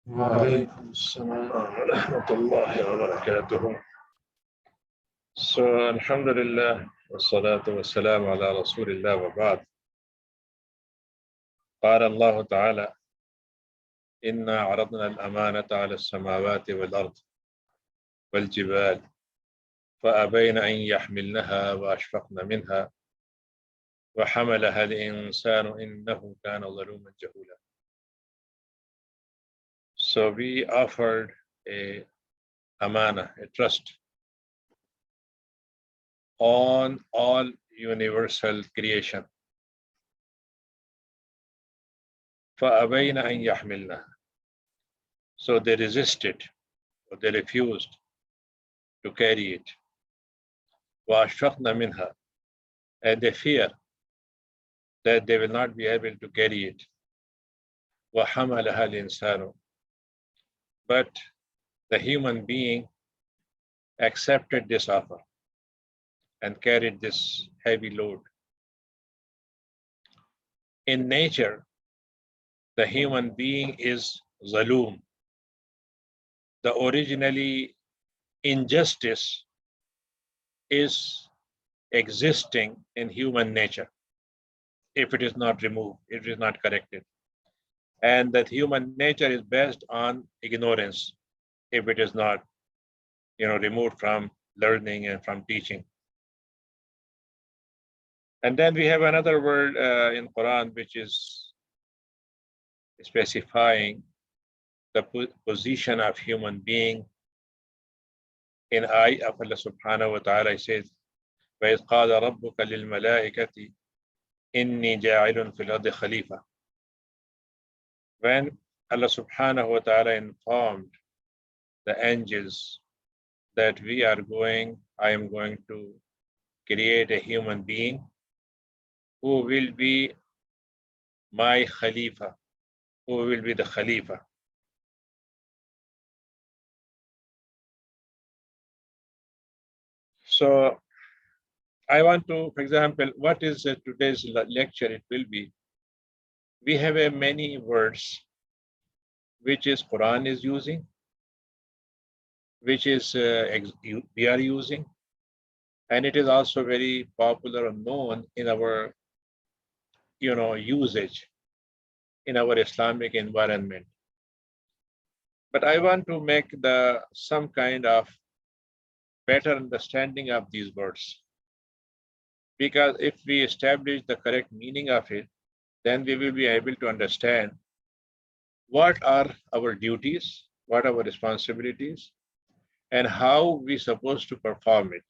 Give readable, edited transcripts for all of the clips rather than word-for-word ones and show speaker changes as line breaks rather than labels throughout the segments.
وعليكم السلام ورحمة الله وبركاته. So, Alhamdulillah, wassalatu wassalamu ala Rasulillah wa ba'd. قال الله تعالى: إنا عرضنا الأمانة على السماوات والأرض والجبال فأبين أن يحملنها وأشفقن منها وحملها الإنسان إنه كان ظلوما جهولا. So we offered a amana, a trust, on all universal creation. فَأَبَيْنَ أَنْ يَحْمِلْنَا. So they resisted, or they refused to carry it. وَأَشْفَقْنَ مِنْهَا. And they fear that they will not be able to carry it. وَحَمَلَهَا الْإِنسَانُ. But the human being accepted this offer and carried this heavy load. In nature, the human being is zaloom. The originally injustice is existing in human nature if it is not removed, if it is not corrected. And that human nature is based on ignorance if it is not, removed from learning and from teaching. And then we have another word in Quran which is specifying the position of human being. In ayah of Allah subhanahu wa ta'ala, he says, وَإِذْ قَالَ رَبُّكَ لِلْمَلَائِكَةِ إِنِّي جَاعِلٌ فِي الْأَرْضِ خَلِيفَةً. When Allah subhanahu wa ta'ala informed the angels that I am going to create a human being who will be my Khalifa, who will be the Khalifa. So I want to, for example, what is today's lecture? It will be, we have many words which is Quran is using, which is we are using, and it is also very popular and known in our usage in our Islamic environment. But I want to make some kind of better understanding of these words, because if we establish the correct meaning of it, then we will be able to understand what are our duties, what are our responsibilities, and how we supposed to perform it,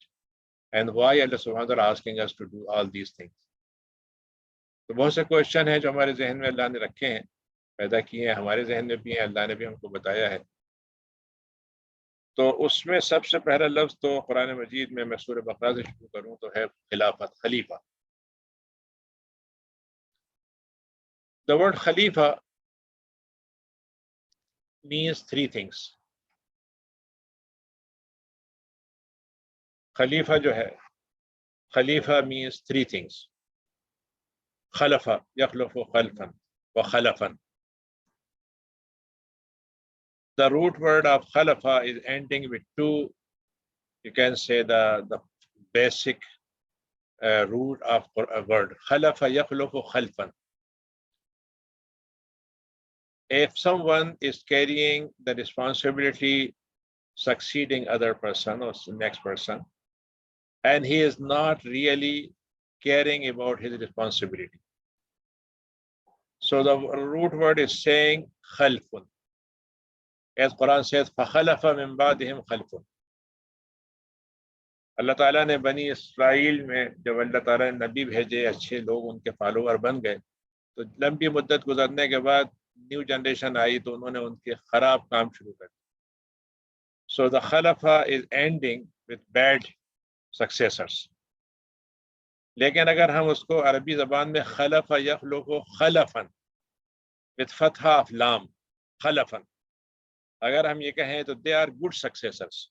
and why Allah subhanahu wa ta'ala asking us to do all these things. तो बहुत से question है जो हमारे जहन में अल्लाह ने रखे हैं, पैदा किए हैं, हमारे जहन में भी हैं, अल्लाह ने भी हमको बताया है. तो उसमें सबसे पहला लफ्ज तो कुरान मजीद में मैं सूरह बकरा से शुरू करूं तो है खिलाफत, खलीफा. The word Khalifa means three things. Khalifa जो है, Khalifa means three things. Khalafa, yakhlufu khalfan, wa khalafan. The root word of Khalafa is ending with two, you can say the basic root of a word. Khalafa yakhlufu khalfan. If someone is carrying the responsibility succeeding other person or next person, and he is not really caring about his responsibility. So the root word is saying khalfun. As Quran says, فَخَلَفَ مِن بَعْدِهِمْ خَلْفٌ. अल्लाह ताला ने बनी Israel में जब अल्लाह ताला ने नबी भेजे, अच्छे लोग उनके फॉलोअर बन गए, तो लंबी मुद्दत गुजरने के बाद न्यू जनरेशन आई तो उन्होंने उनके खराब काम शुरू कर दिए. So the khalafa is ending with bad successors. लेकिन अगर हम उसको अरबी ज़बान में खलफा यखलुफु खलफन with fatha of lam, खलफन, अगर हम ये कहें तो they are good successors.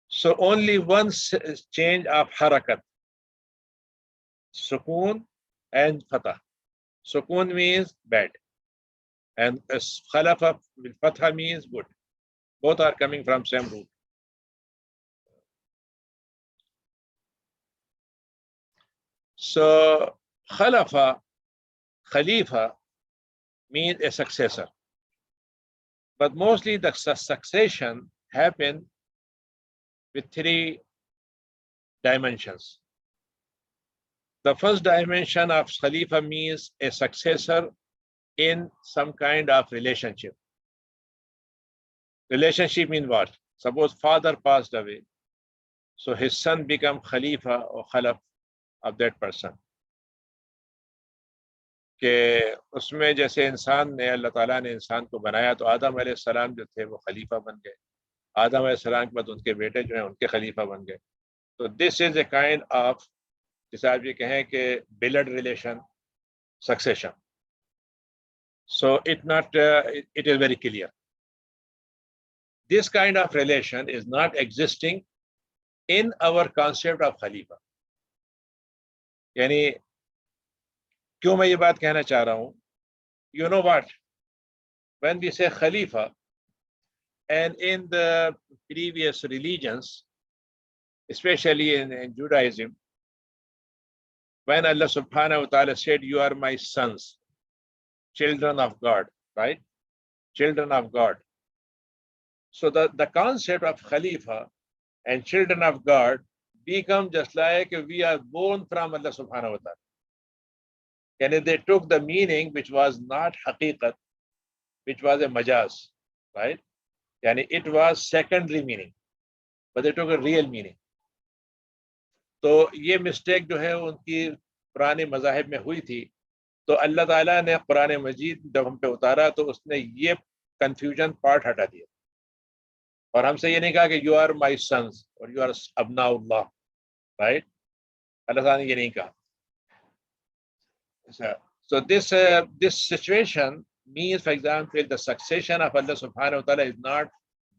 So only one change of harakat, sukun and fatah. Sukun means bad. And Khalafa with Fatha means good. Both are coming from same root. So Khalafa, Khalifa means a successor. But mostly the succession happens with three dimensions. The first dimension of Khalifa means a successor in some kind of relationship. Relationship means what? Suppose father passed away, so his son become Khalifa or Khalaf of that person. कि उसमें जैसे इंसान ने अल्लाह ताला ने इंसान को बनाया तो आदम अलैहिस्सलाम जो थे वो खलीफा बन गए, आदम अलैहिस्सलाम के बाद उनके बेटे जो हैं उनके खलीफा बन गए. तो this is a kind of, जैसे आप ये कहें कि blood relation succession. So it is very clear. This kind of relation is not existing in our concept of Khalifa. यानी क्यों मैं ये बात कहना चाह रहा हूँ? You know what? When we say Khalifa, and in the previous religions, especially in Judaism, when Allah subhanahu wa ta'ala said, you are my sons, children of God, right? Children of God. So the concept of Khalifa and children of God become just like we are born from Allah subhanahu wa ta'ala. And they took the meaning which was not haqiqat, which was a majaz, right? And it was secondary meaning, but they took a real meaning. तो ये mistake जो है उनकी पुराने मज़ाहिब में हुई थी. तो अल्लाह ताला ने कुरान मजीद जब हम पे उतारा तो उसने ये कंफ्यूजन पार्ट हटा दिया और हमसे ये नहीं कहा कि यू आर माई सन्स और यू आर अब्नाउल्लाह, राइट? अल्लाह ताला ने ये नहीं कहा. So this situation means, for example, the succession of Allah subhanahu wa ta'ala is not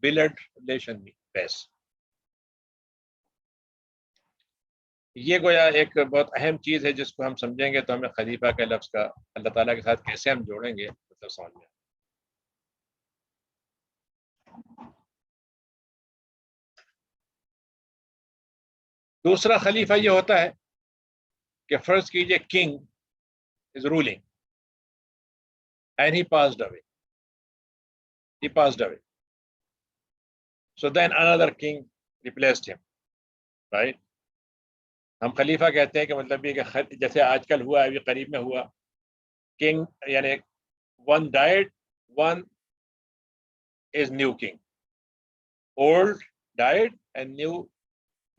blood relation based. ये गोया एक बहुत अहम चीज है जिसको हम समझेंगे तो हमें खलीफा के लफ्ज का अल्लाह ताला के साथ कैसे हम जोड़ेंगे मतलब समझ में. दूसरा खलीफा ये होता है कि फर्ज कीजिए king is ruling and he passed away. So then another king replaced him, right? हम खलीफा कहते हैं कि मतलब ये कि जैसे आजकल हुआ अभी करीब में हुआ, किंग यानी one died, one is new king, old died and new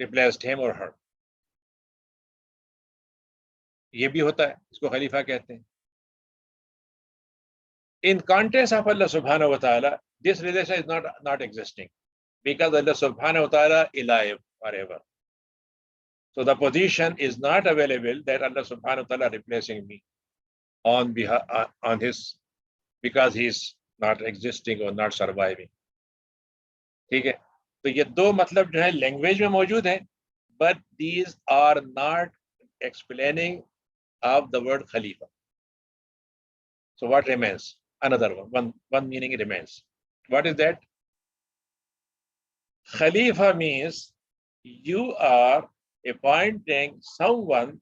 replaced him or her. ये भी होता है, इसको खलीफा कहते हैं. In context of Allah subhanahu wa ta'ala, this relation is not existing because Allah subhanahu wa ta'ala is alive forever. So the position is not available that Allah subhanahu wa ta'ala replacing me on his, because he is not existing or not surviving. ठीक है, तो ये दो मतलब जो है language में मौजूद है, but these are not explaining of the word Khalifa. So what remains? Another one meaning remains. What is that? Khalifa means you are appointing someone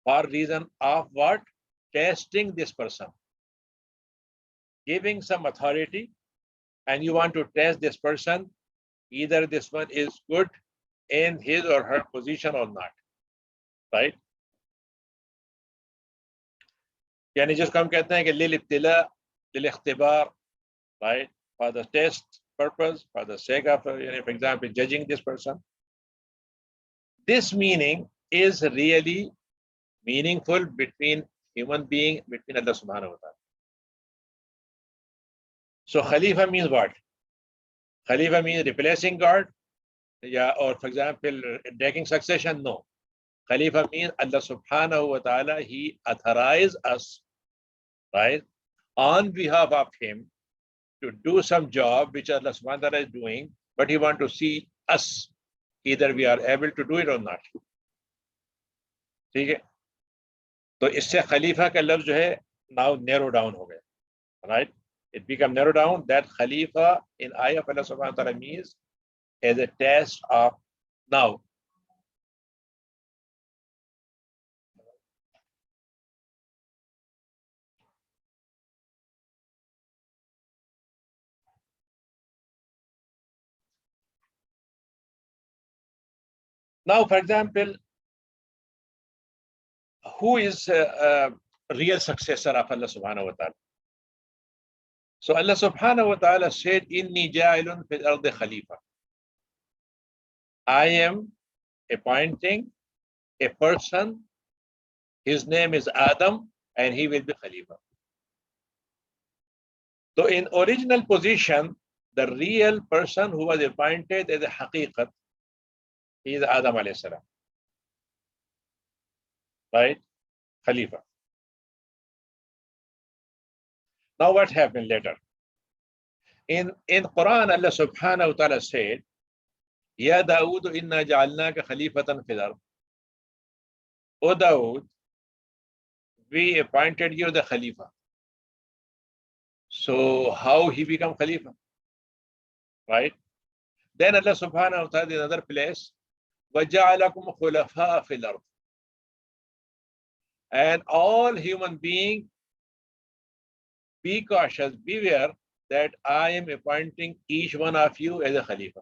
for reason of what? Testing this person, giving some authority, and you want to test this person, either this one is good in his or her position or not, right? यानी जिसको हम कहते हैं कि लिल इब्तिला, लिल इख्तिबार, right? For the test purpose, for the sake of, for example, judging this person. This meaning is really meaningful between human being, between Allah subhanahu wa ta'ala. So Khalifa means what? Khalifa means replacing God, yeah, or for example, taking succession. No. Khalifa means Allah subhanahu wa ta'ala, he authorized us, right, on behalf of him to do some job which Allah subhanahu wa ta'ala is doing, but he want to see us, either we are able to do it or not. ठीक है? तो इससे खलीफा का लफ्ज जो है now narrow down हो गया, right? It become narrow down that Khalifa in eye of Allah subhanahu wa ta'ala means as a test of now. Now, for example, who is a real successor of Allah subhanahu wa ta'ala? So Allah subhanahu wa ta'ala said, Inni ja'ilun fil ardi khalifa. I am appointing a person, his name is Adam, and he will be Khalifa. So in original position, the real person who was appointed as a haqiqat, he is Adam alayhi salam. Right? Khalifa. Now what happened later? In Quran, Allah subhanahu wa ta'ala said, Ya Dawood, inna ja'alnaka khalifatan fil ard. O Dawood, we appointed you the Khalifa. So how he become Khalifa? Right? Then Allah subhanahu wa ta'ala in another place, وَجَعَلَكُمْ خُلَفَاءَ فِي الْأَرْضِ. And all human beings, be cautious, beware that I am appointing each one of you as a Khalifa.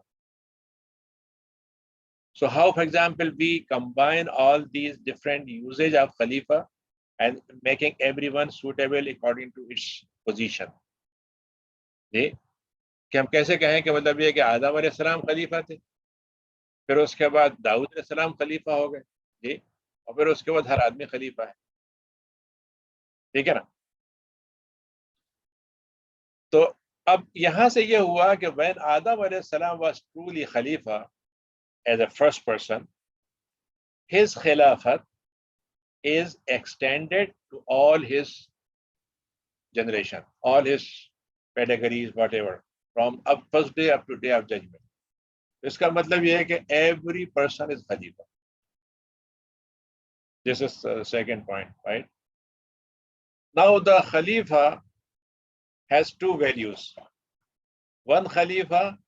So how, for example, we combine all these different usage of Khalifa and making everyone suitable according to its position. जी कि हम कैसे कहें कि मतलब ये कि आदम अलैहिस्सलाम खलीफा थे, फिर उसके बाद दाऊद अलैहिस्सलाम खलीफा हो गए, जी, और फिर उसके बाद हर आदमी खलीफा है, ठीक है ना? तो अब यहां से ये हुआ कि when Adam अलैहिस्सलाम was truly Khalifa as a first person, his khilafat is extended to all his generation, all his pedigrees, whatever, from up first day up to day of judgment. इसका मतलब ये है कि every person is khalifa. This is the second point, right? Now the khalifa has two values. One khalifa,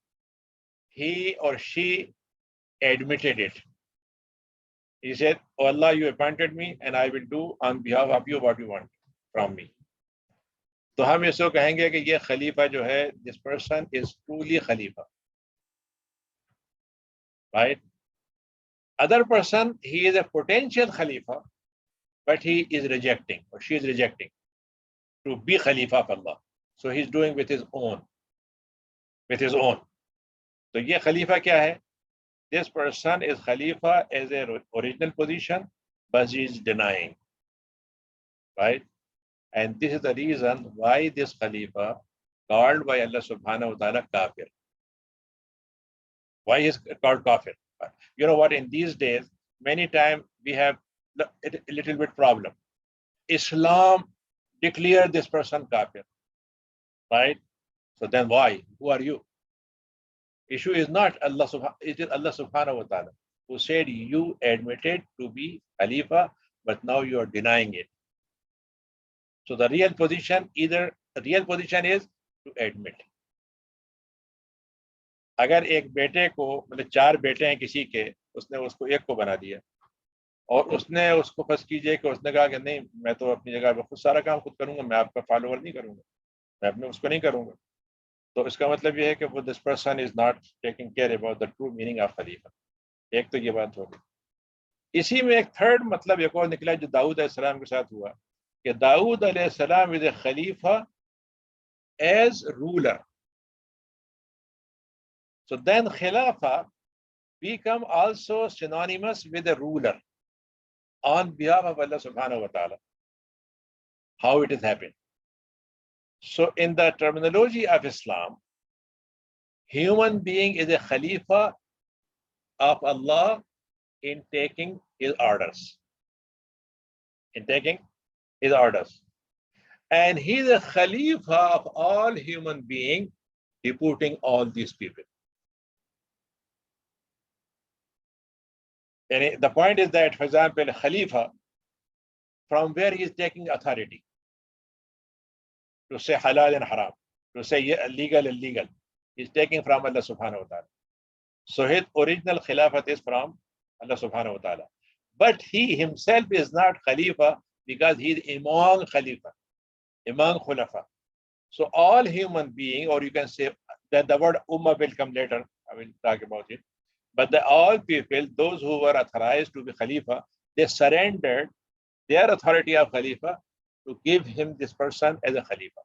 he or she admitted it. He said, oh Allah, you appointed me and I will do on behalf of you what you want from me. तो हम इसको कहेंगे कि ये खलीफा जो है, this person is truly khalifa, right? Other person, he is a potential khalifa, but he is rejecting or she is rejecting to be khalifa of Allah. So he's doing with his own. So ये खलीफा क्या है? This person is khalifa as a original position, but he is denying, right? And this is the reason why this khalifa called by Allah subhanahu wa ta'ala kafir. Why is called kafir? You know what, in these days, many times we have a little bit problem. Islam declared this person kafir, right? So then why? Who are you? Issue is not Allah it is Allah subhanahu wa ta'ala who said you admitted to be khalifa, but now you are denying it. So the real position is to admit. अगर एक बेटे को, मतलब चार बेटे हैं किसी के, उसने उसको एक को बना दिया और उसने उसको फर्ज कीजिए कि उसने कहा कि नहीं, मैं तो अपनी जगह पे खुद सारा काम खुद करूंगा, मैं आपका फॉलोवर नहीं करूंगा, मैं अपने उसको नहीं करूंगा, तो इसका मतलब ये है कि वो this person is not taking care about the true meaning of खलीफा. एक तो ये बात हो गई. इसी में एक थर्ड मतलब एक और निकला जो दाऊद अलैहिस्सलाम के साथ हुआ कि दाऊद अलैहिस्सलाम इज ए खलीफा as ruler. So then Khilafah become also synonymous with a ruler on behalf of Allah subhanahu wa ta'ala. How it has happened. So in the terminology of Islam, human being is a Khalifa of Allah in taking his orders. And he is a Khalifa of all human beings, deputing all these people. And the point is that, for example, Khalifa, from where he is taking authority to say halal and haram, to say legal and illegal. He's taking from Allah subhanahu wa ta'ala. So his original khilafat is from Allah subhanahu wa ta'ala. But he himself is not Khalifa because he is Imam Khalifa, Imam Khulafa. So all human beings, or you can say that the word Ummah will come later, I will talk about it. But all people, those who were authorized to be Khalifa, they surrendered their authority of Khalifa to give him this person as a Khalifa.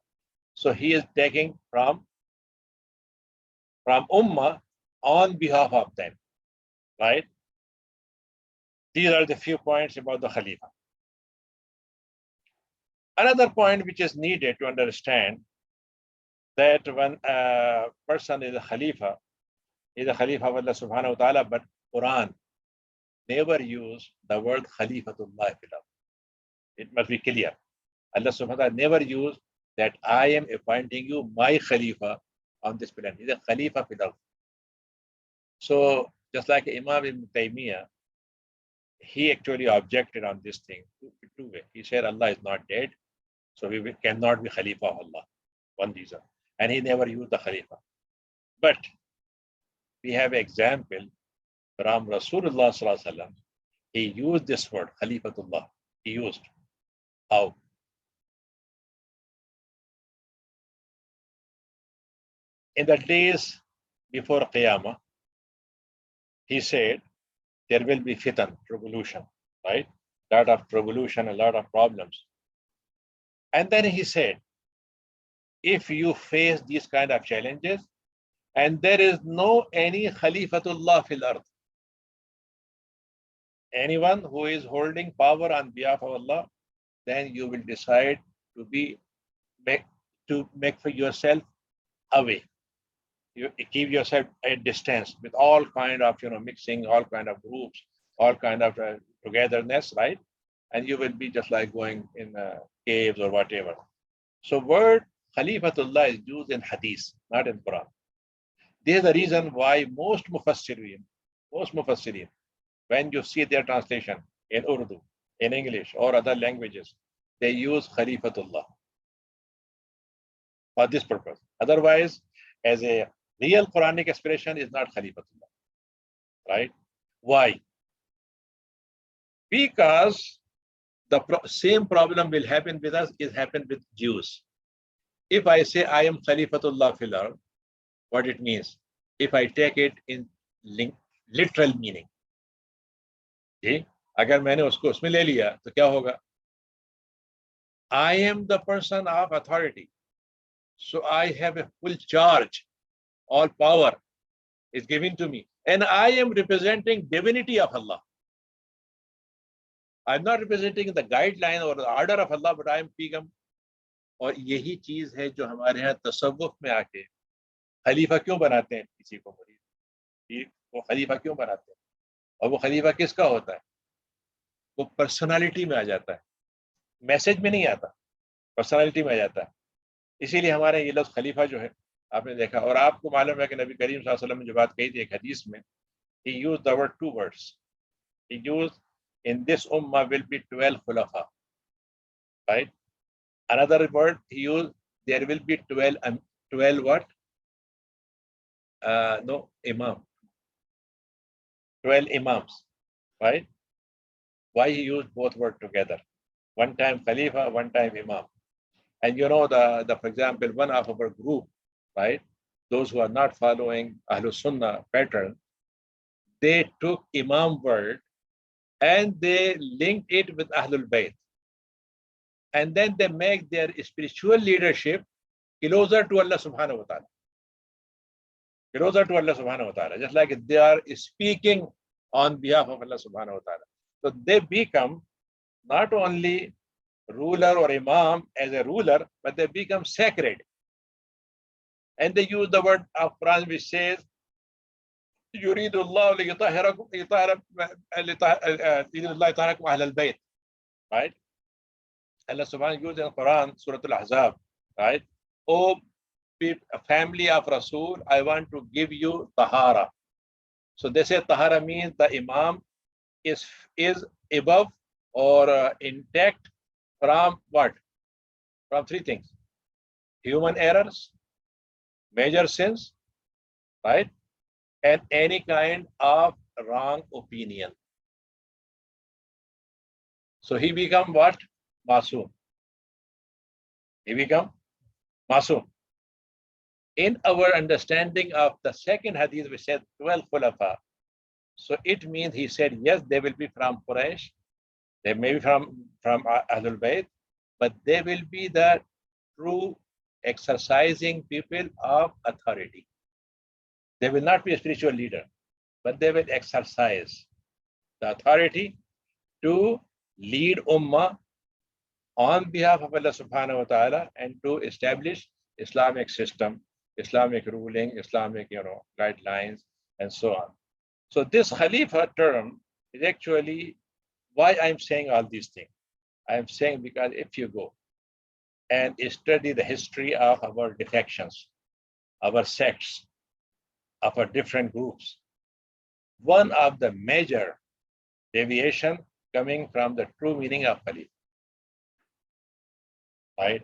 So he is taking from Ummah on behalf of them, right? These are the few points about the Khalifa. Another point which is needed to understand that when a person is a Khalifa of Allah subhanahu wa ta'ala, but Quran never use the word Khalifatullah. It must be clear. Allah subhanahu wa ta'ala never used that I am appointing you my Khalifa on this planet. He's a Khalifa fil. So just like Imam Ibn Taymiyyah, he actually objected on this thing two ways. He said Allah is not dead, so we cannot be Khalifa of Allah. One reason. And he never used the Khalifa. But we have an example from Rasulullah sallallahu alaihi wasallam. He used this word, Khalifatullah. He used. How? In the days before Qiyamah, he said, there will be fitan, revolution, right? A lot of revolution, a lot of problems. And then he said, if you face these kind of challenges, and there is no any Khalifatullah fil ard, anyone who is holding power on behalf of Allah, then you will decide to make for yourself away. You keep yourself at distance with all kind of mixing, all kind of groups, all kind of togetherness, right? And you will be just like going in caves or whatever. So word Khalifatullah is used in Hadith, not in Quran. This is the reason why most mufassirin, when you see their translation in Urdu, in English or other languages, they use Khalifatullah for this purpose. Otherwise, as a real Quranic expression is not Khalifatullah, right? Why? Because the same problem will happen with us, it happened with Jews. If I say I am Khalifatullah fil ard, what it means? If I take it in literal meaning, okay? अगर मैंने उसको उसमें ले लिया तो क्या होगा? I am the person of authority, so I have a full charge. All power is given to me, and I am representing divinity of Allah. I'm not representing the guideline or the order of Allah, but I am Pigam. और यही चीज है जो हमारे यहाँ तसव्वुफ में आके खलीफा क्यों बनाते हैं किसी को मुरीद, वो खलीफा क्यों बनाते हैं, और वो खलीफा किसका होता है? वो पर्सनालिटी में आ जाता है, मैसेज में नहीं आता, पर्सनालिटी में आ जाता है. इसीलिए हमारे ये लफ्ज़ खलीफा जो है आपने देखा, और आपको मालूम है कि नबी करीम सल्लल्लाहु अलैहि वसल्लम ने जो बात कही थी एक हदीस में, he used the word 2 words. He used, in this ummah will be 12 khulafa, right? Another word he used, there will be 12 what? No, imam. 12 imams, right? Why he used both words together? One time Khalifa, one time Imam. And for example, one of our group, right? Those who are not following Ahlul Sunnah pattern, they took Imam word and they linked it with Ahlul Bayt. And then they make their spiritual leadership closer to Allah subhanahu wa ta'ala. Closer to Allah subhanahu wa ta'ala. Just like they are speaking on behalf of Allah subhanahu wa ta'ala. So they become not only ruler or imam as a ruler, but they become sacred. And they use the word of Quran which says, يُرِيدُ اللَّهُ لِيُطَهِّرَكُمْ أَهْلَ الْبَيْتِ. Right? Allah subhanahu wa ta'ala used in Quran, Surah Al-Ahzab, right? Oh, family of Rasul, I want to give you tahara. So they say tahara means the imam is above or intact from what? From three things: human errors, major sins, right? And any kind of wrong opinion. So he become what? Masoom. He become Masoom. In our understanding of the second hadith, we said 12 khulafa. So it means he said, yes, they will be from Quraysh, they may be from Ahlul Bayt, but they will be the true exercising people of authority. They will not be a spiritual leader, but they will exercise the authority to lead Ummah on behalf of Allah subhanahu wa ta'ala and to establish Islamic system, Islamic ruling, Islamic guidelines, and so on. So this Khalifa term is actually why I'm saying all these things. I'm saying because if you go and study the history of our defections, our sects, of our different groups, one of the major deviation coming from the true meaning of Khalifa. Right?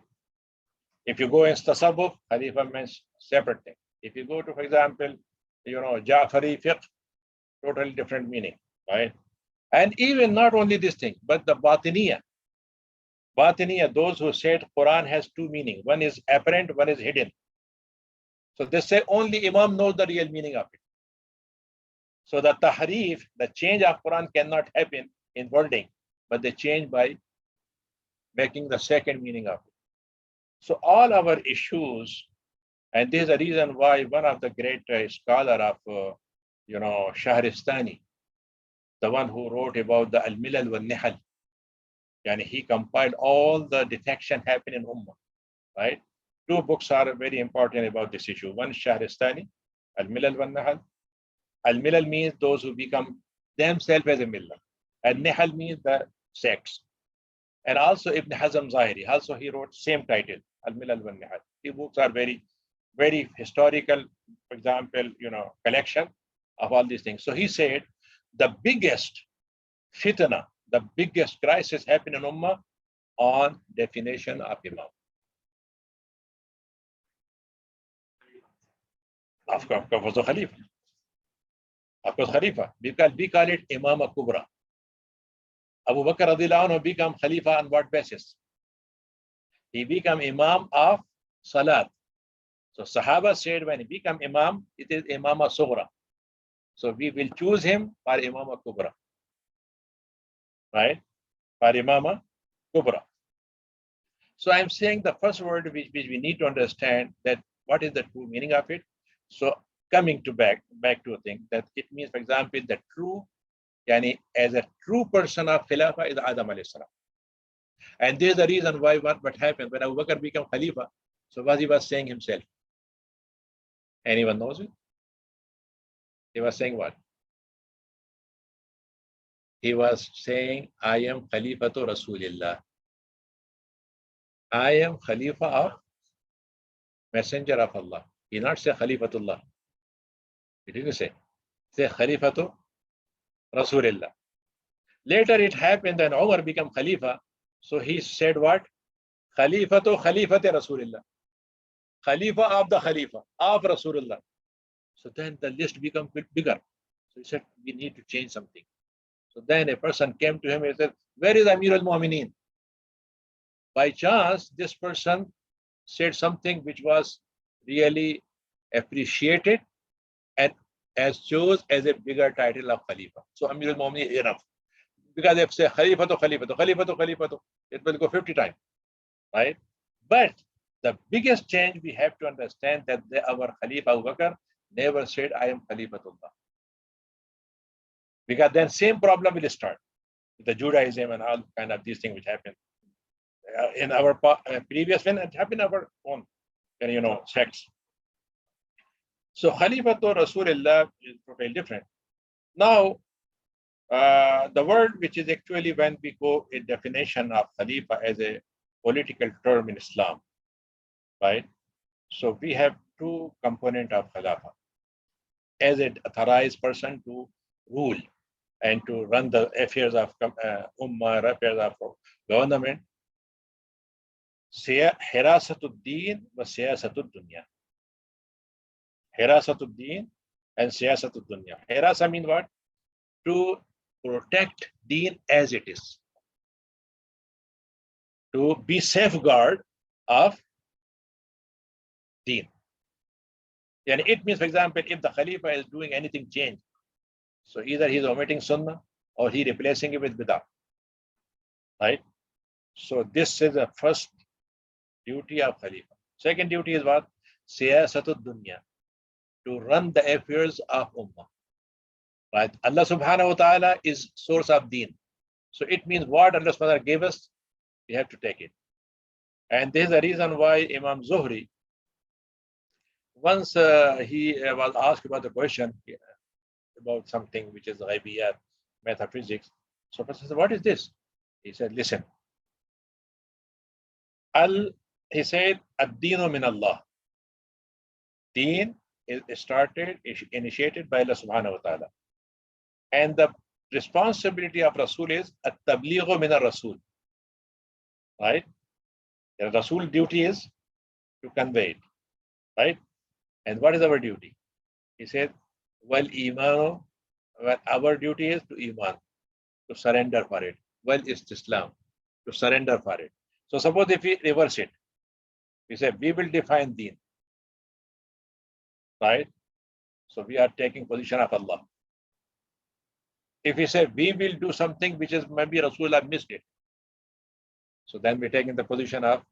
If you go in Tasawwuf, Khalifa means separate thing. If you go to, for example, Ja'fari fiqh, totally different meaning, right? And even not only this thing, but the Batiniya. Batiniya, those who said Quran has two meanings. One is apparent, one is hidden. So they say only Imam knows the real meaning of it. So the tahrif, the change of Quran cannot happen in wording, but they change by making the second meaning of it. So all our issues, and this is the reason why one of the great scholar of, Shahristani, the one who wrote about the Al-Milal wal-Nihal, and he compiled all the defection happening in Ummah, right? Two books are very important about this issue. One, Shahristani, Al-Milal wal-Nihal. Al-Milal means those who become themselves as a millah. And Nihal means the sects. And also Ibn Hazm Zahiri, also he wrote same title, Al-Milal wal-Nihal. These books are very, very historical, for example, collection of all these things. So he said the biggest fitna, the biggest crisis happened in Ummah on definition of Imam. Of course, the Khalifa. Of course, Khalifa. Because we call it Imam Kubra. Abu Bakr radiallahu anhu became Khalifa on what basis? He became Imam of Salat. So Sahaba said when he became Imam, it is Imam Sughra. So we will choose him for Imam Kubra. Right? For Imam Kubra. So I'm saying the first word which we need to understand that what is the true meaning of it. So coming to back to a thing that it means, for example, the true, as a true person of Khilafah is Adam alayhi salam. And this is the reason why what happened when Abu Bakr became Khalifa. So what he was saying himself. Anyone knows it? He was saying what? He was saying, I am Khalifatu Rasulillah. I am Khalifa of Messenger of Allah. He did not say Khalifatullah. He didn't say. Say Khalifatu Rasulillah. Later it happened that Umar became Khalifa. So he said what? Khalifatu Khalifati Rasulillah. Khalifa of the Khalifa of Rasulullah. So then the list became bigger. So he said, we need to change something. So then a person came to him and said, where is Amir al-Mu'mineen? By chance, this person said something which was really appreciated and as chose as a bigger title of Khalifa. So Amir al-Mu'mineen is enough. Because if say Khalifa to Khalifa to Khalifa to Khalifa to, it will go 50 times. Right? But the biggest change we have to understand that our Khalifa Abu Bakr never said, I am Khalifatullah. Because then same problem will start with the Judaism and all kind of these things which happen. In our previous one, it happened in our own, sects. So Khalifatul Rasulullah is totally different. Now, the word which is actually when we go a definition of Khalifa as a political term in Islam, right? So we have two components of Khilafah. As an authorized person to rule and to run the affairs of Ummah, affairs of government, Hirasatuddin wa siyasatuddunyan. Hirasatuddin and siyasatuddunyan. Hirasa means what? To protect Deen as it is. To be safeguard of Deen. And it means, for example, if the Khalifa is doing anything change, so either he's omitting Sunnah or he replacing it with Bid'ah. Right? So this is the first duty of Khalifa. Second duty is what? Siyasatud dunya, to run the affairs of Ummah. Right? Allah subhanahu wa ta'ala is source of Deen. So it means what Allah subhanahu wa ta'ala gave us, we have to take it. And this is the reason why Imam Zuhri, once he was asked about the question about something which is ghaibiyat, metaphysics. So person said, what is this? He said, listen. He said, ad-deenu min Allah. Deen is initiated by Allah subhanahu wa ta'ala. And the responsibility of Rasul is at-tablighu min ar-Rasul. Right? The Rasul duty is to convey it. Right? And what is our duty? He said, well, iman, well, our duty is to iman, to surrender for it. Well, istislam, to surrender for it. So suppose if we reverse it, we say, we will define Deen. Right? So we are taking position of Allah. If we say, we will do something which is maybe Rasulullah missed it, so then we're taking the position of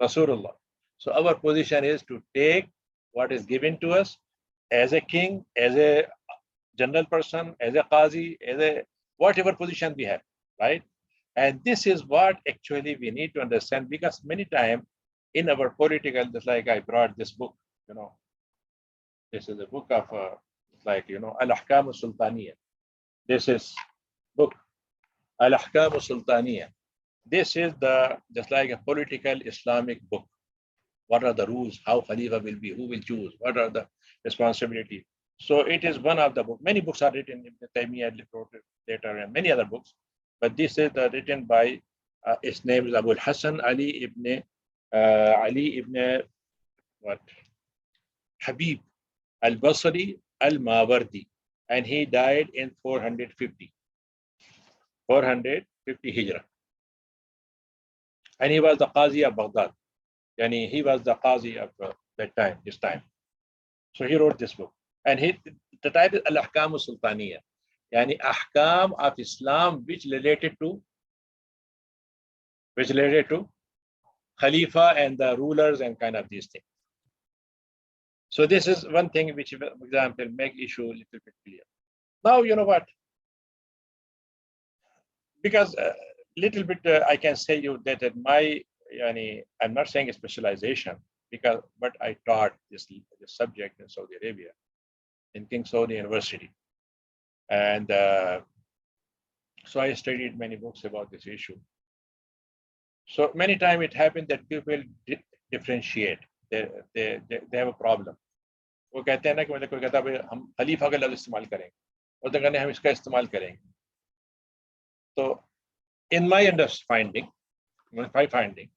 Rasulullah. So our position is to take what is given to us as a king, as a general person, as a qazi, as a whatever position we have, right? And this is what actually we need to understand, because many times in our political, just like I brought this book, this is a book of Al-Ahkam Sultaniya. This is book Al-Ahkam Sultaniya. This is just like a political Islamic book. What are the rules? How Khalifa will be? Who will choose? What are the responsibilities? So it is one of the books. Many books are written. Ibn Taymiyyah wrote it later, and many other books. But this is written by his name is Abu Hassan Ali ibn Habib al-Basri al-Mawardi, and he died in 450 Hijrah, and he was the Qazi of Baghdad. Yani he was the Qazi of that time, his time. So he wrote this book, and the title is Al-Ahkam Sultaniya, yani Ahkam of Islam which related to Khalifa and the rulers and kind of these things. So this is one thing which, for example, make issue a little bit clear. Now you know what? Because little bit I can say you that my I'm not saying a specialization, but I taught this subject in Saudi Arabia, in King Saudi University, and so I studied many books about this issue. So many times it happened that people differentiate. They have a problem. वो कहते हैं ना कि मतलब कोई कहता है भाई हम खलीफा का लफ्ज़ इस्तेमाल करेंगे और तो कहने हम इसका इस्तेमाल करेंगे. So in my finding,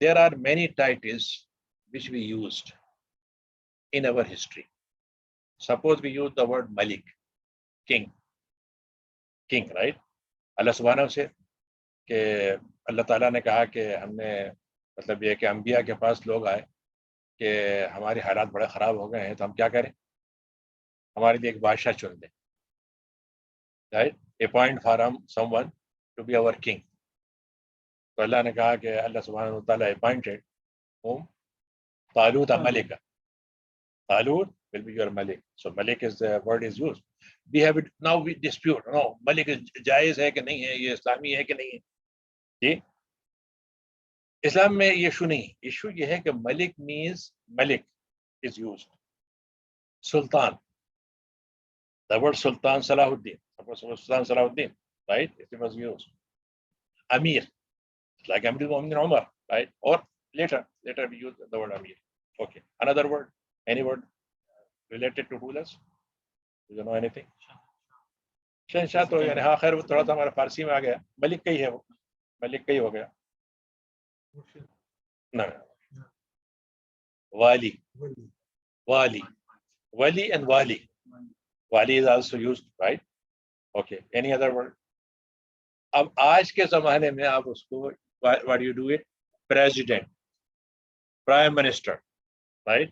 there are many titles which we used in our history. Suppose we use the word Malik, king, right? Allah subhanahu से कि अल्लाह ताला ने कहा कि हमने मतलब ये कि अंबिया के पास लोग आए कि हमारे हालात बड़े ख़राब हो गए हैं, तो हम क्या करें, हमारे लिए एक बादशाह चुन दें, right? Appoint for someone to be our king. तो अल्लाह ने कहा कि अल्लाह सुब्हानहु व तआला appointed whom? Talut Malika. Talut will be your Malik. So Malik is the word is used. We have it now. We dispute. No, Malik is जायज़ है कि नहीं है, ये इस्लामी है कि नहीं है. जी, इस्लाम में ये इशू नहीं. इशू ये है कि Malik means Malik is used. Sultan. The word Sultan Salahuddin. Sultan Salahuddin, right? It was used. Amir, like Amir al-Mu'minin Umar, right? Or later we use the word Amir. Okay. Another word, any word related to rulers? Do you know anything? शहंशाह तो यानी हाँ खैर वो थोड़ा सा हमारा फारसी में आ गया. मलिक का ही है वो, मलिक का ही हो गया. No, no. Wali. Wali. Wali and wali. Wali is also used, right? Okay. Any other word? अब आज के जमाने में आप उसको what do you do it? President, Prime Minister, right?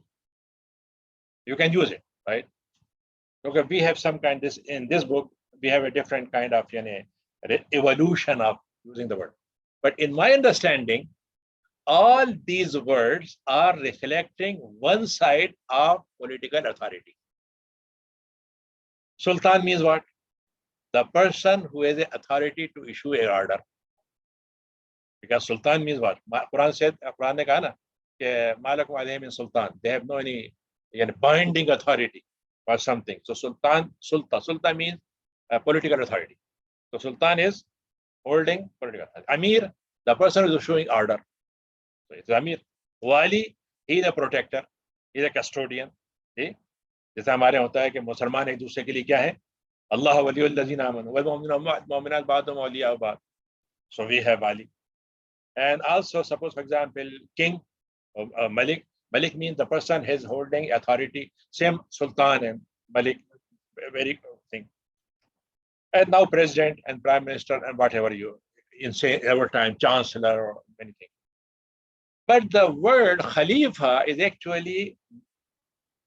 You can use it, right? Okay, we have some kind this in this book, we have a different kind of evolution of using the word. But in my understanding, all these words are reflecting one side of political authority. Sultan means what? The person who has the authority to issue an order. Because Sultan means what? Quran said, Quran ne kaha na, Malakum alayhim in Sultan. They have no any binding authority or something. So Sultan means political authority. So Sultan is holding political authority. Amir, the person who is issuing order. So it's Amir. Wali, he is a protector, he is a custodian. See? जैसे हमारे होता है कि मुसलमान एक दूसरे के लिए क्या है? अल्लाह वलियुल लज़ीना आमनु वल मुमिनात बादुहुम औलिया बाद. So we have Ali. And also, suppose, for example, king, Malik. Malik means the person is holding authority. Same Sultan and Malik, very thing. And now president and prime minister and whatever you in say our time, chancellor or anything. But the word Khalifa is actually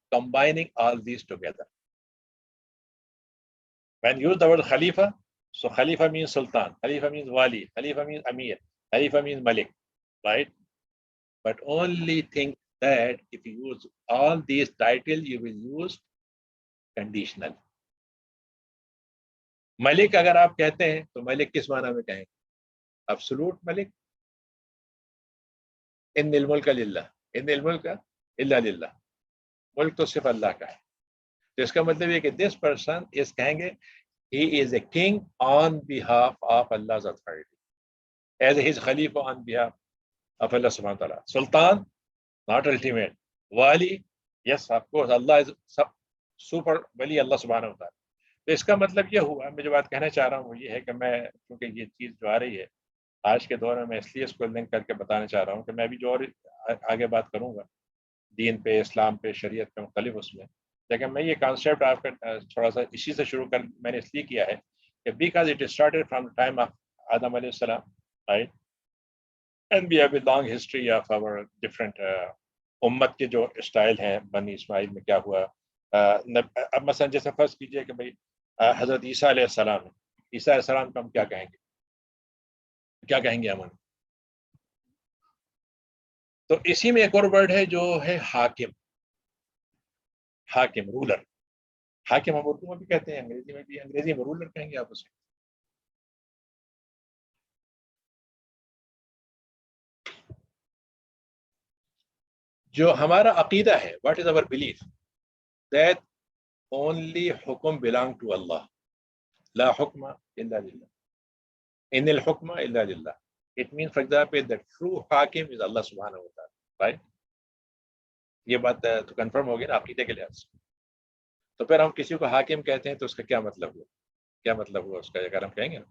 combining all these together. When you use the word Khalifa, so Khalifa means Sultan, Khalifa means Wali, Khalifa means Amir, Khalifa means Malik, right? But only think that if you use all these titles, you will use conditional. Malik अगर आप कहते हैं तो Malik किस माना में कहेंगे? Absolute Malik. इन्निल मुल्क लिल्लाह, इन्निल मुल्क इल्ला लिल्लाह. मुल्क तो सिर्फ अल्लाह का है. तो इसका मतलब ये कि this person is कहेंगे he is a king on behalf of Allah's authority, as his Khalifa on behalf of Allah subhanahu wa ta'ala. Sultan, not ultimate. Wali, yes, of course, Allah is super wali Allah subhanahu wa ta'ala. तो इसका मतलब ये हुआ, मैं जो बात कहना चाह रहा हूँ वो ये है कि मैं, क्योंकि ये चीज़ जो आ रही है आज के दौर में, मैं इसलिए इसको लिंक करके बताना चाह रहा हूँ कि मैं भी जो और आगे बात करूँगा दीन पे, इस्लाम पे, शरीयत पे, मुख्तलिफ उसमें, लेकिन मैं ये कॉन्सेप्ट आपका थोड़ा सा इसी से शुरू कर मैंने इसलिए किया है कि because it started from the time of आदम अलैहिस्सलाम, right, and we have a long history of our different उम्मत के जो स्टाइल हैं. बनी इस्माइल में क्या हुआ, अब मसलन जैसे फर्ज कीजिए कि भाई हज़रत ईसा अलैहिस्सलाम, ईसा अलैहिस्सलाम को हम क्या कहेंगे, क्या कहेंगे हम? तो इसी में एक और वर्ड है जो है हाकिम. हाकिम, रूलर. हाकिम हम उर्दू में भी कहते हैं, अंग्रेजी में भी, अंग्रेजी में रूलर कहेंगे आप उसे. जो हमारा अकीदा है, what is our belief, that only हुक्म बिलोंग टू अल्लाह, ला हुक्म इल्ला लिल्लाह, इन्निल हुक्म इल्ला लिल्लाह. It means for example the true हाकिम इज अल्लाह सुब्हानहू व तआला, राइट. ये बात तो कंफर्म होगी ना अकीदे के लिहाज से. तो फिर हम किसी को हाकिम कहते हैं तो उसका क्या मतलब हुआ, क्या मतलब हुआ उसका, अगर हम कहेंगे ना.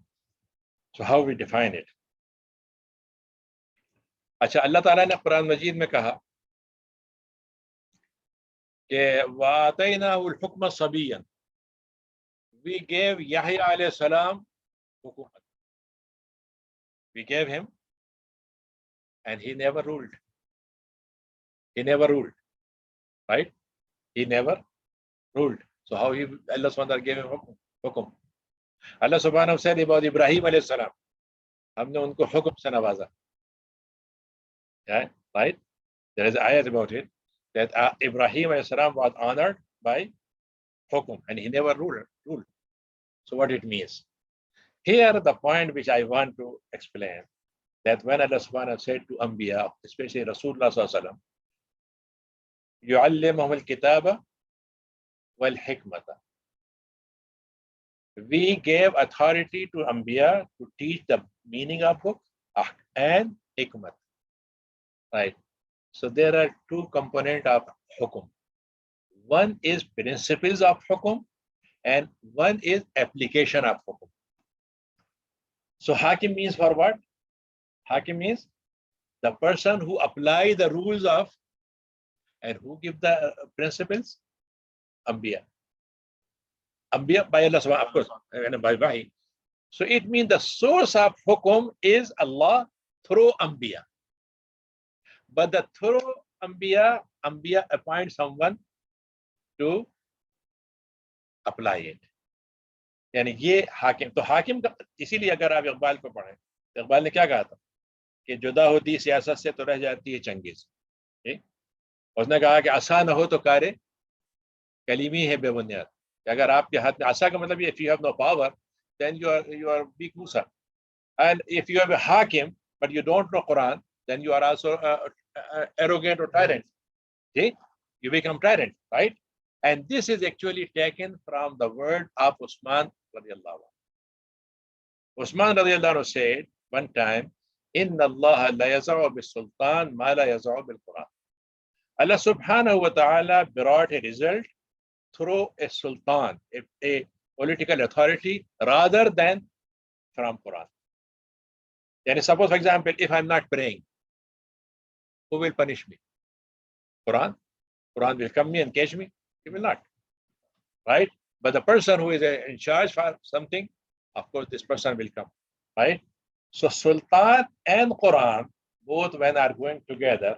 So how we define it. अच्छा, अल्लाह ताला ने कुरान मजीद में कहा कि वातैनाहुल हुक्म सबिय्यन, वी गेव यहया अलैहि सलाम हुकूमत, we gave him and he never ruled, right, he never ruled. So how he, Allah subhanahu wa ta'ala gave him hukum. Allah subhanahu said about Ibrahim alayhi salam, हमने उनको हुक्म से नवाजा, right. There is an ayat about it that Ibrahim alayhi salam was honored by hukum and he never ruled. So what it means here, the point which I want to explain, that when Allah subhanahu wa ta'ala said to Anbiya, especially Rasulullah sallallahu alaihi wasallam, yu'allimuhum al-kitaba wal hikmata, we gave authority to Anbiya to teach the meaning of book and Hikmat, right. So there are two components of hukum. One is principles of hukum and one is application of hukum. So hakim means for what? Hakim means The person who apply the rules of and who give the principles? Anbiya. Anbiya by Allah subhanahu, of course, and by wahi. So it means the source of hukum is Allah through Anbiya. But the through Anbiya appoint someone to apply it. यानी ये हाकिम, तो हाकिम का, इसीलिए अगर आप इकबाल को पढ़ें तो इकबाल ने क्या कहा था कि जुदा होती सियासत से तो रह जाती है चंगेज। उसने कहा कि आसान हो तो कार्य कलीमी है बेबुनियाद। अगर आपके हाथ में आसा का मतलब if you have no power then you are weak Musa, and if you have a hakim but you don't know Quran, then you are also arrogant or tyrant. Okay? You become tyrant, right? And this is actually taken from the word of Usman radiallahu anhu. Usman radiallahu anhu said one time, Inna Allah la yaz'u bis sultan ma la yaz'u bil Quran. Allah subhanahu wa ta'ala brought a result through a sultan, a political authority, rather than from Quran. And suppose, for example, if I'm not praying, who will punish me? Quran. Quran will come me and catch me. He will not, right? But the person who is in charge for something, of course, this person will come, right? So Sultan and Quran, both when are going together,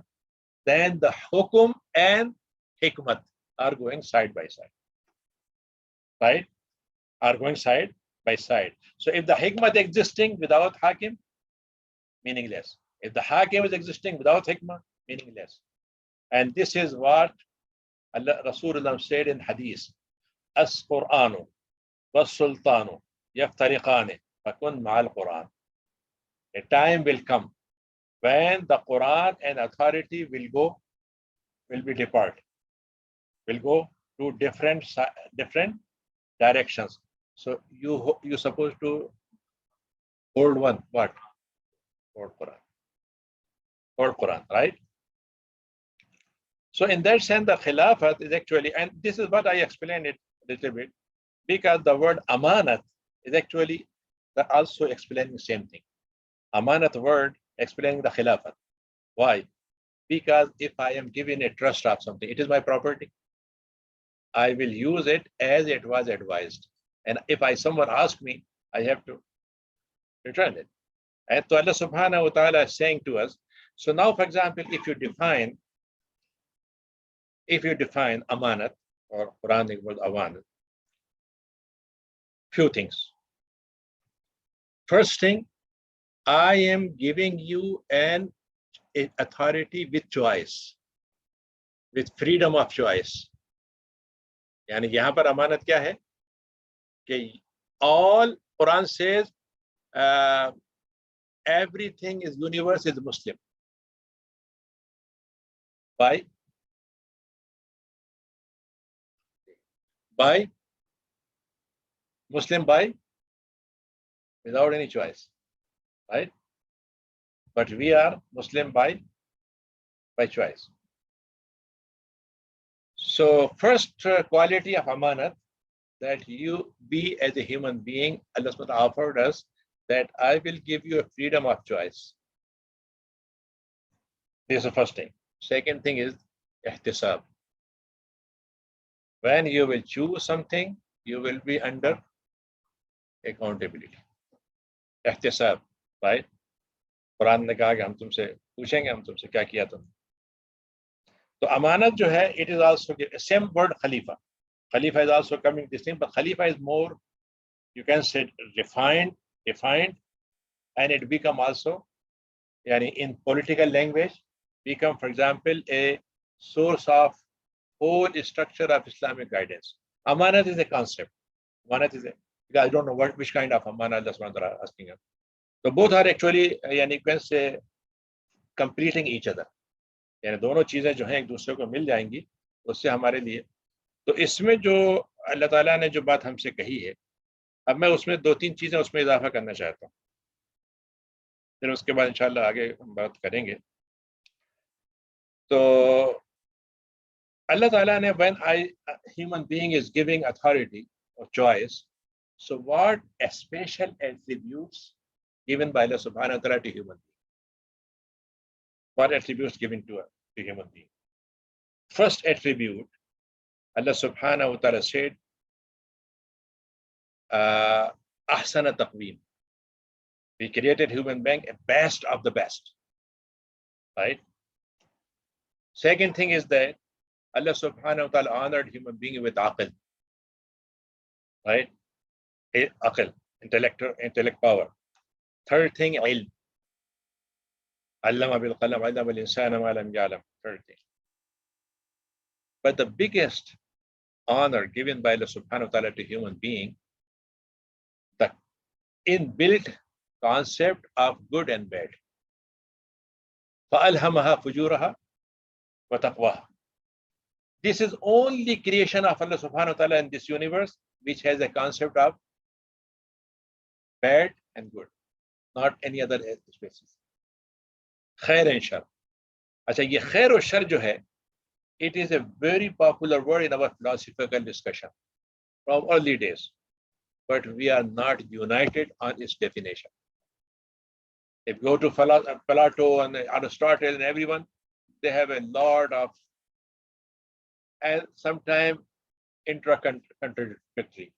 then the hukum and hikmat are going side by side, right? Are going side by side. So if the hikmat existing without hakim, meaningless. If the hakim is existing without hikmah, meaningless. And this is what Allah Rasulullah said in hadith, As-Qur'anu was-sultanu yaftariqani fakun ma'al Qur'an. A time will come when the Quran and authority will be depart, will go to different directions. So you supposed to hold one, what? Hold Quran. Hold Quran, right? So in that sense, the Khilafat is actually, and this is what I explained it a little bit, because the word amanat is actually also explaining the same thing. Amanat word explaining the Khilafat. Why? Because if I am given a trust of something, it is my property. I will use it as it was advised. And if someone asks me, I have to return it. And so Allah subhanahu wa ta'ala is saying to us, so now, for example, if you define amanat, or Quranic word amanat, few things. First thing, I am giving you an authority with choice, with freedom of choice. यानी यहाँ पर अमानत क्या है कि all Quran says everything is universe is Muslim. By Muslim by without any choice, right? But we are Muslim by choice. So first quality of amanat, that you be as a human being, Allah subhanahu wa ta'ala offered us that I will give you a freedom of choice. This is the first thing. Second thing is ihtisab. When you will choose something, you will be under accountability. Ihtisab, right? Quran ने कहा कि हम तुमसे पूछेंगे, हम तुमसे क्या किया तुम. So amanat jo hai, it is also same word Khalifa. Khalifa is also coming this thing, but Khalifa is more, you can say, defined, and it become also, yani in political language, become, for example, a source of whole structure of Islamic guidance. Amanat is a concept. Amanat is because I don't know which kind of amanat Allah subhanahu wa ta'ala asking us. So both are actually, yani you can say, completing each other. यानी दोनों चीजें जो हैं एक दूसरे को मिल जाएंगी उससे हमारे लिए. तो इसमें जो अल्लाह ताला ने जो बात हमसे कही है, अब मैं उसमें 2-3 चीजें उसमें इजाफा करना चाहता हूँ, फिर उसके बाद इंशाल्लाह आगे हम बात करेंगे. तो अल्लाह ताला ने when a human being is giving authority or choice, so what special attributes given by Allah subhanahu wa ta'ala to human being? What attributes given to a human being? First attribute, Allah subhanahu wa ta'ala said, Ahsana taqweem. We created human being a best of the best. Right? Second thing is that Allah subhanahu wa ta'ala honored human being with aql. Right? Aql, intellect power. Third thing, ilm. Allama bil qalam, allama bil insana ma lam ya'lam. Third thing. But the biggest honor given by Allah subhanahu wa ta'ala to human being, the inbuilt concept of good and bad. فَأَلْهَمَهَا فُجُورَهَا وَتَقْوَاهَا. This is only creation of Allah subhanahu wa ta'ala in this universe which has a concept of bad and good, not any other species. Khair and shar. Acha, ye khair or shar jo hai, it is a very popular word in our philosophical discussion from early days, but we are not united on its definition. If you go to Plato and Aristotle and everyone, they have a lot of, and sometimes intra-contradictory,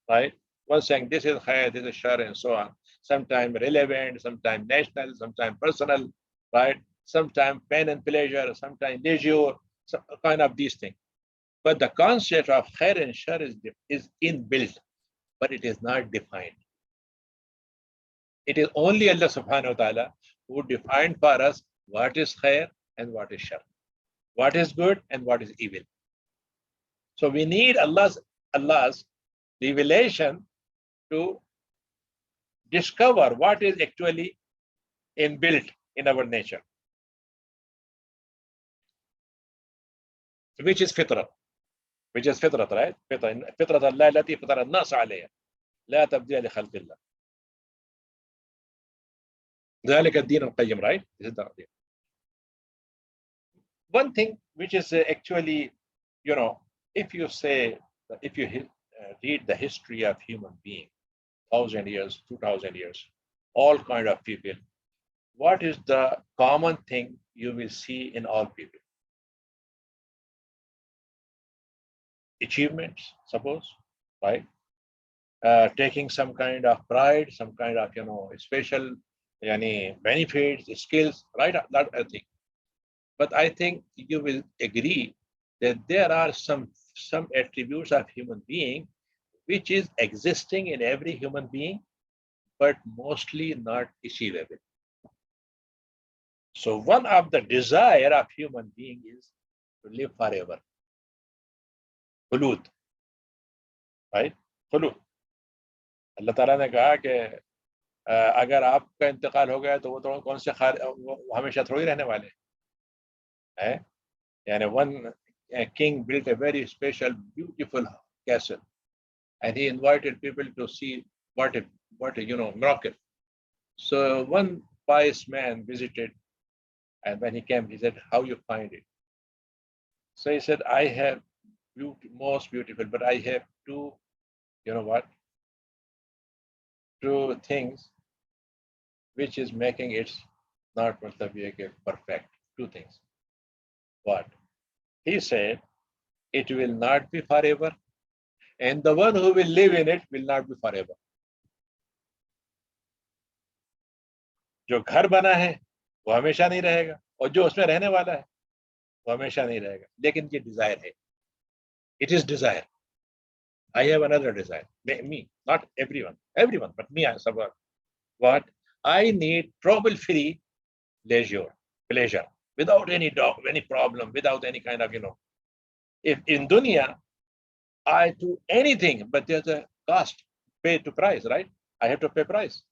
right? One saying this is khair, this is shar, and so on. Sometimes relevant, sometimes national, sometimes personal, right? Sometimes pain and pleasure, sometimes leisure, some kind of these things. But the concept of khair and shar is inbuilt, but it is not defined. It is only Allah subhanahu wa ta'ala who defined for us what is khair and what is shar, what is good and what is evil. So we need Allah's revelation to discover what is actually inbuilt in our nature, which is fitrat, right? Fitrat Allah allati fatara an-nas alayha, la tabdila li khalqillah. ذلك الدين القيم, right? This is the idea. One thing which is actually, if you read the history of human being, 1,000 years, 2,000 years, all kind of people, what is the common thing you will see in all people? Achievements, suppose, right? Taking some kind of pride, some kind of, special benefits, skills, right? That I think. But I think you will agree that there are some attributes of human being which is existing in every human being, but mostly not achievable. So one of the desire of human being is to live forever. Khulud, right? Khulud. Allah Ta'ala ने कहा कि अगर आपका इंतकाल हो गया तो वो तो कौन से हमेशा थोड़ी रहने वाले हैं. One king built a very special, beautiful castle, and he invited people to see what a miracle. So one pious man visited, and when he came, he said, "How you find it?" So he said, "I have most beautiful, but I have two, two things which is making it not perfect. Two things." What? He said, it will not be forever, and the one who will live in it will not be forever. जो घर बना है वो हमेशा नहीं रहेगा, और जो उसमें रहने वाला है वो हमेशा नहीं रहेगा. लेकिन ये desire है. It is desire. I have another desire. Me, not everyone, but me as someone. What? I need trouble-free pleasure, without any problem, without any kind of, If in dunya, I do anything, but there's a cost, pay to price, right? I have to pay price.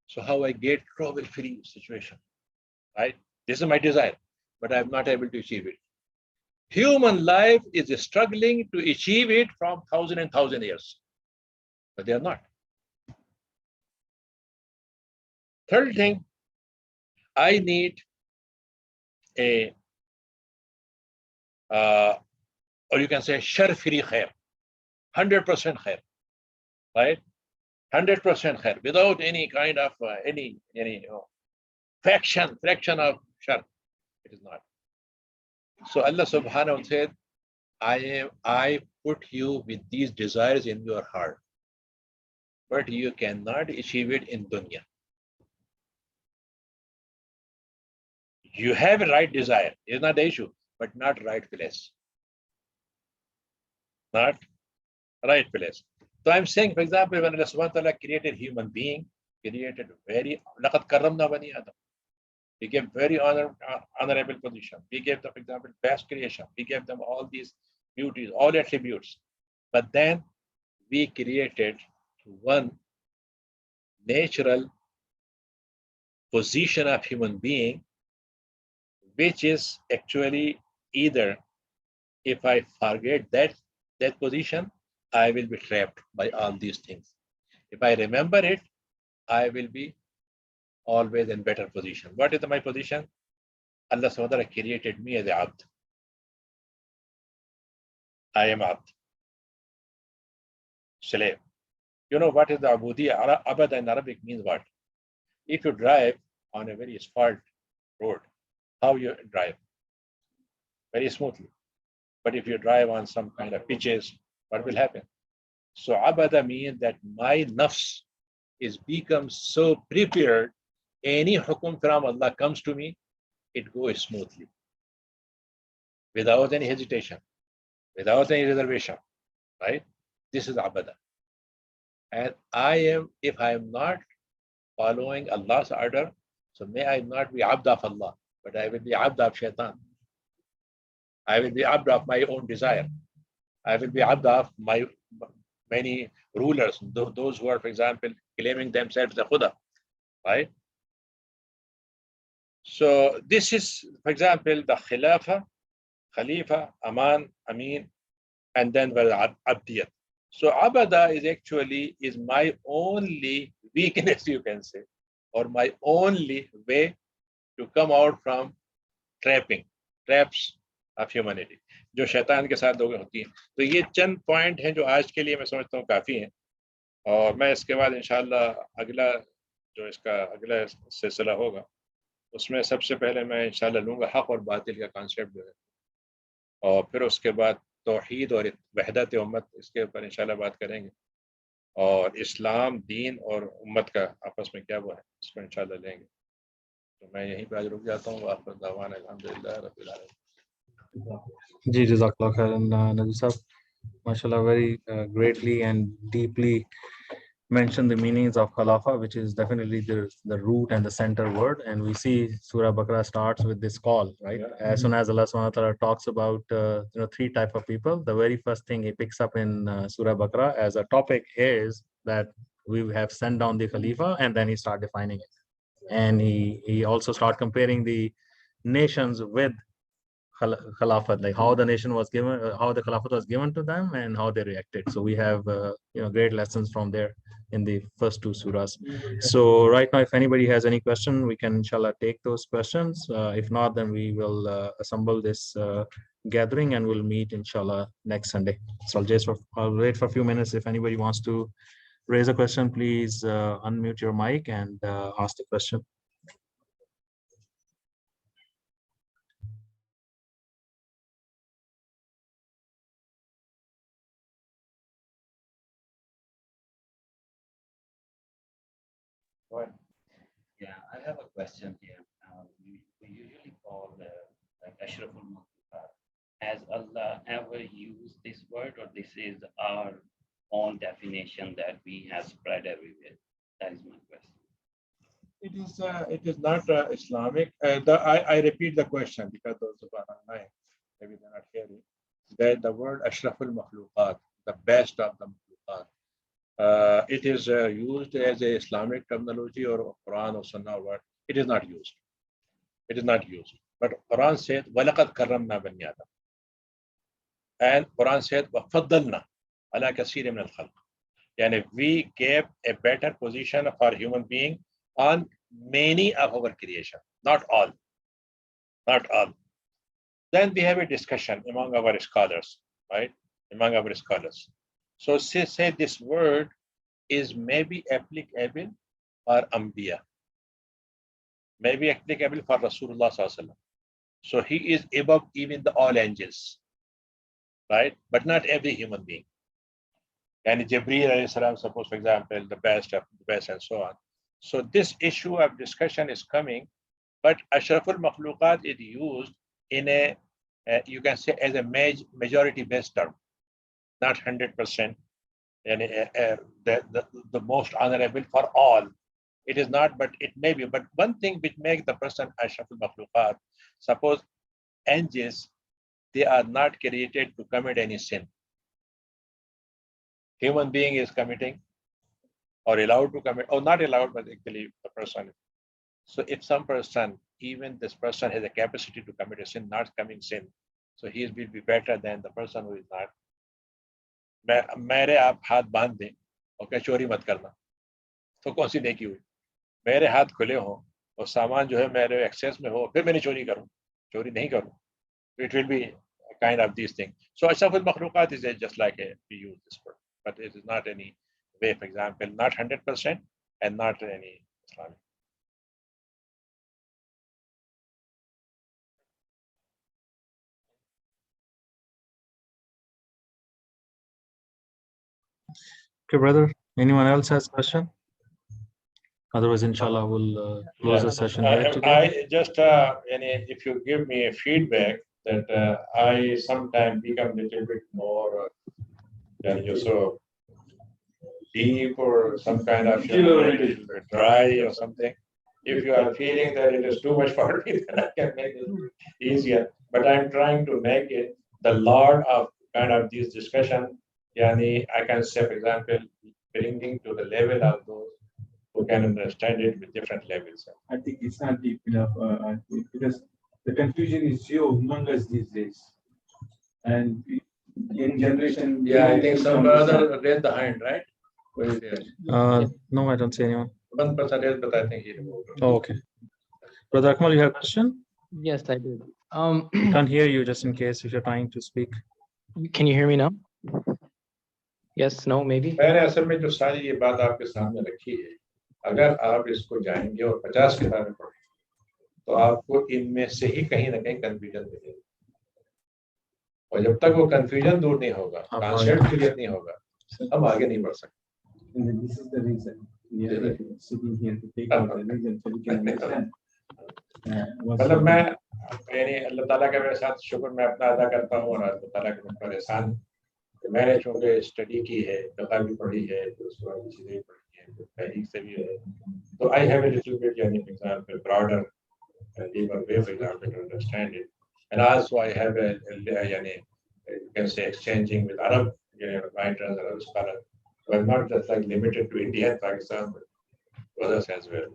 So how I get trouble-free situation, right? This is my desire, but I'm not able to achieve it. Human life is struggling to achieve it from 1,000 years, but they are not. Third thing, I need a, or you can say shar-free khair, 100% khair, right? 100% khair, without any kind of any fraction of shar. It is not. So Allah subhanahu wa ta'ala said, I put you with these desires in your heart, but you cannot achieve it in dunya. You have a right desire, it's not the issue, but not right place. Not right place. So I'm saying, for example, when Allah subhanahu wa ta'ala created human being, created very laqad karramna bani Adam. He gave very honorable position. We gave them, for example, best creation. We gave them all these beauties, all attributes. But then we created one natural position of human being, which is actually either if I forget that position, I will be trapped by all these things. If I remember it, I will be always in better position. What is my position? Allah subhanahu wa ta'ala created me as a abd. I am abd. Slave. You know what is the abudiyya? Abad in Arabic means what? If you drive on a very asphalt road, how you drive? Very smoothly. But if you drive on some kind of pitches, what will happen? So abada means that my nafs is become so prepared. Any hukum from Allah comes to me, it goes smoothly, without any hesitation, without any reservation, right? This is abada. And if I am not following Allah's order, so may I not be abd of Allah, but I will be abd of shaitan. I will be abd of my own desire. I will be abd of my many rulers, those who are, for example, claiming themselves the Khuda, right? So this is, for example, the Khalifa, Aman, Amin, and then Abdiyat. So Abada is my only weakness, you can say, or my only way to come out from traps of humanity, जो शैतान के साथ लोग होती हैं. तो ये चंद point हैं जो आज के लिए मैं समझता हूँ काफ़ी हैं, और मैं इसके बाद इंशाल्लाह अगला सिलसिला होगा, उसमें सबसे पहले मैं इंशाल्लाह लूँगा हक़ और बातिल का कॉन्सेप्ट जो है, और फिर उसके बाद तौहीद और वहदत उम्मत, इसके ऊपर इंशाल्लाह बात करेंगे, और इस्लाम, दीन और उम्मत का आपस में क्या वो है, इसको इंशाल्लाह लेंगे. तो मैं यहीं पे आज रुक जाता हूँ. आपका दावान अल्हम्दुलिल्लाह रब्बिल आलमीन.
जी जज़ाकल्लाह खैरन नज़ीर साहब, mashallah, very greatly and deeply mention the meanings of Khalafa, which is definitely the root and the center word. And we see Surah Baqarah starts with this call, right? Yeah. As soon as Allah subhanahu wa ta'ala talks about three type of people, the very first thing he picks up in Surah Baqarah as a topic is that we have sent down the Khalifa, and then he start defining it. And he also start comparing the nations with Khilafat, like how the nation was given, how the Khilafat was given to them, and how they reacted. So we have great lessons from there in the first two surahs. So right now, if anybody has any question, we can inshallah take those questions. If not, then we will assemble this gathering and we'll meet inshallah next Sunday. So I'll wait for a few minutes. If anybody wants to raise a question, please unmute your mic and ask the question.
Yeah, I have a question here. We usually call like Ashraful Makhluqat. Has Allah ever used this word, or this is our own definition that we have spread everywhere? That is my question.
It is not Islamic. I repeat the question because those who are online, maybe they're not hearing. That the word Ashraful Makhluqat, the best of the Makhluqat, it is used as a Islamic terminology or Quran or Sunnah word. It is not used. It is not used. But Quran said, وَلَقَدْ كَرَّمْنَا بَنِي آدَمَ. And Quran said, وَفَضَّلْنَا عَلَى كَثِيرٍ مِنَ الْخَلْقِ. Yani we gave a better position for human being on many of our creation, not all. Not all. Then we have a discussion among our scholars, right? Among our scholars. So say this word is maybe applicable for Anbiya. may be applicable for Rasulullah sallallahu alaihi wasallam. So he is above even the all angels, right? But not every human being. And Jibreel alayhi salam, suppose, for example, the best of the best and so on. So this issue of discussion is coming, but Ashraful Makhluqat is used in a, you can say, as a majority-based term, not 100%, and the most honorable for all. It is not, but it may be. But one thing which makes the person Ashraful Makhluqat, suppose angels, they are not created to commit any sin. Human being is committing or allowed to commit, or not allowed, but actually the person. So if some person, even this person has a capacity to commit a sin, not committing sin, so he will be better than the person who is not. मेरे आप हाथ बांध दें और क्या चोरी मत करना, तो कौन सी नेकी हुई? मेरे हाथ खुले हों और सामान जो है मेरे एक्सेस में हो, फिर मैंने चोरी करूं, चोरी नहीं करूं. It will be a kind of these things. So Ashraful Makhluqat is just like we use this word, but it is not any way, for example, not 100% and not any Islamic.
Okay, brother. Anyone else has a question? Otherwise, inshallah, we'll close the session here today.
I just, if you give me a feedback that I sometimes become a little bit more so deep or some kind of dry or something. If you are feeling that it is too much for me, then I can make it easier. But I'm trying to make it the Lord of kind of this discussion. Yani, I can say, for example, bringing to the level of those who can understand it with different levels.
I think it's not deep enough because the confusion is so humongous these days. And in generation,
Yeah, I think some brother raised the hand, right?
No, I don't see anyone.
One person raised, but I think he removed it.
Oh, okay. Brother Akmal, you have a question?
Yes, I did.
Can't hear you, just in case if you're trying to speak.
Can you hear me now? Yes, no, maybe?
मैंने असल में जो सारी ये बात आपके सामने रखी है, अगर आप इसको जाएंगे और 50 किताबें पढ़ेंगे, तो आपको इनमें से ही कहीं ना कहीं कंफ्यूजन मिलेगा. और जब तक वो कंफ्यूजन दूर नहीं होगा, कॉन्सेप्ट क्लियर नहीं होगा, हम आगे नहीं बढ़ सकते.
And this is the reason we are sitting here to take out the reason so we can understand.
मतलब मैं यानी अल्लाह ताला का मेरे साथ शुक्र मैं अपना अदा करता हूँ और अल्लाह ताला का मेरे एहसान कि मैंने चूंकि स्टडी की है, किताब भी पढ़ी है, तो उसके बाद चीजें पढ़ी है, तो तहरीक से भी है, तो I have a little bit यानी for example broader deeper way, for example, to understand it. And also I have a yani, you can say exchanging with Arab writers, Arab scholars. So I'm not just like limited to India and Pakistan, but others as well.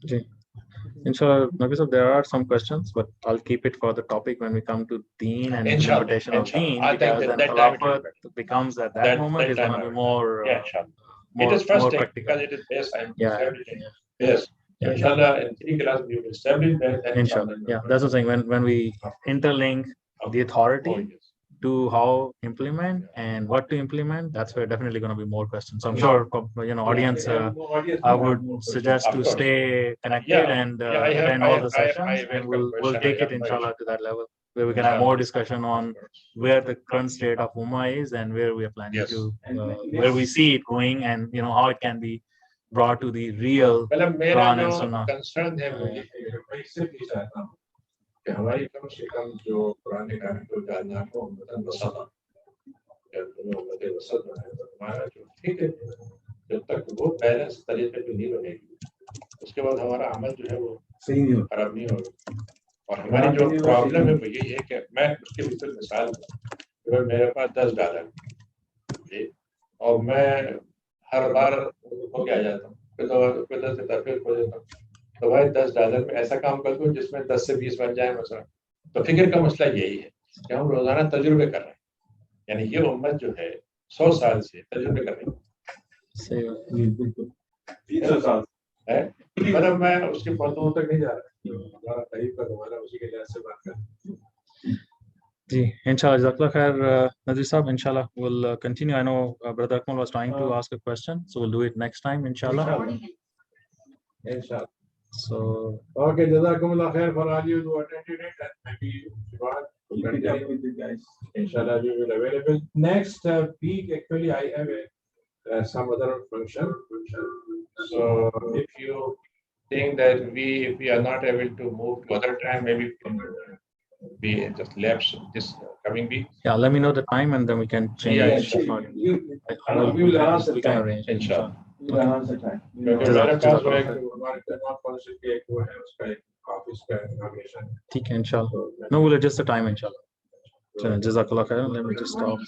Okay. Inshallah, Nabi sir, there are some questions, but I'll keep it for the topic when we come to Deen and implementation of Deen, because then Khilafat becomes at that moment is going to be more,
it is first
more
thing,
practical.
because it is based on everything.
Yeah.
Yes.
Yeah.
Inshallah, in 3 classes we will establish that.
Inshallah. Yeah, that's what I'm saying. When we interlink the authority to how implement and what to implement, that's where definitely going to be more questions. So I'm sure, audience, I would suggest to stay connected and attend all the sessions, and we'll take it inshallah to that level where we can have more discussion on where the current state of Ummah is and where we are planning to, where we see it going, and how it can be brought to the real Quran and Sunnah.
Concern है मुझे मैं इससे भी चाहता हूँ कि हमारी कम से कम जो पुराने गाने को जानना को मतलब मसला या तो मतलब मसला है तो हमारा जो ठीक है जब तक वो बैलेंस तरीके पे नहीं बनेगी उसके बाद हमारा अमल जो है वो
सही नहीं होगा,
खराब नहीं होगा. और हमारी जो प्रॉब्लम है वो यही है कि मैं उसके भीतर मिसाल दूं, मेरे पास $10 और मैं हर बार हो गया जाता हूँ, फिर 10 देता फिर खो देता हूँ, तो भाई $10 में ऐसा काम कर दूँ जिसमें 10 से 20 बन जाए मसला. तो फिक्र का मसला यही है कि हम रोजाना तजुर्बे कर रहे हैं, यानी ये उम्मत जो है 100 साल से तजुर्बे कर रही है.
300 साल
है मतलब मैं उसके पौधों तक नहीं जा रहा, हमारा करीब का हमारा उसी के लिहाज से बात कर.
Ji, inshallah, Jazakallah khair, Nazir Sahab. Inshallah, we'll continue. I know Brother Akmal was trying to ask a question, so we'll do it next time, inshallah.
Inshallah.
So
Okay, Jazakumullah khair for all you who attended it, and maybe Shivad will
Keep it up
continue.
with the guys.
Inshallah, we will available. Next week, actually, I have some other function. So if you think that if we are not able to move to other time, maybe we just lapse this coming week.
yeah, let me know the time and then we can change
Yeah,
it.
inshallah.
We will announce the
We can
time.
arrange.
Inshallah.
We will announce the time.
क्योंकि
जज़ाक-
मेरे पास वो
जज़ाक
एक
खैर।
हमारे तमाम council के एक वो है उसका एक ऑफिस का इनॉग्रेशन है
ठीक है इंशाल्लाह. No, we'll adjust the time inshallah. चलें, जज़ाकल्लाह खैर. Let me just stop.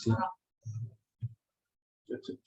That's it.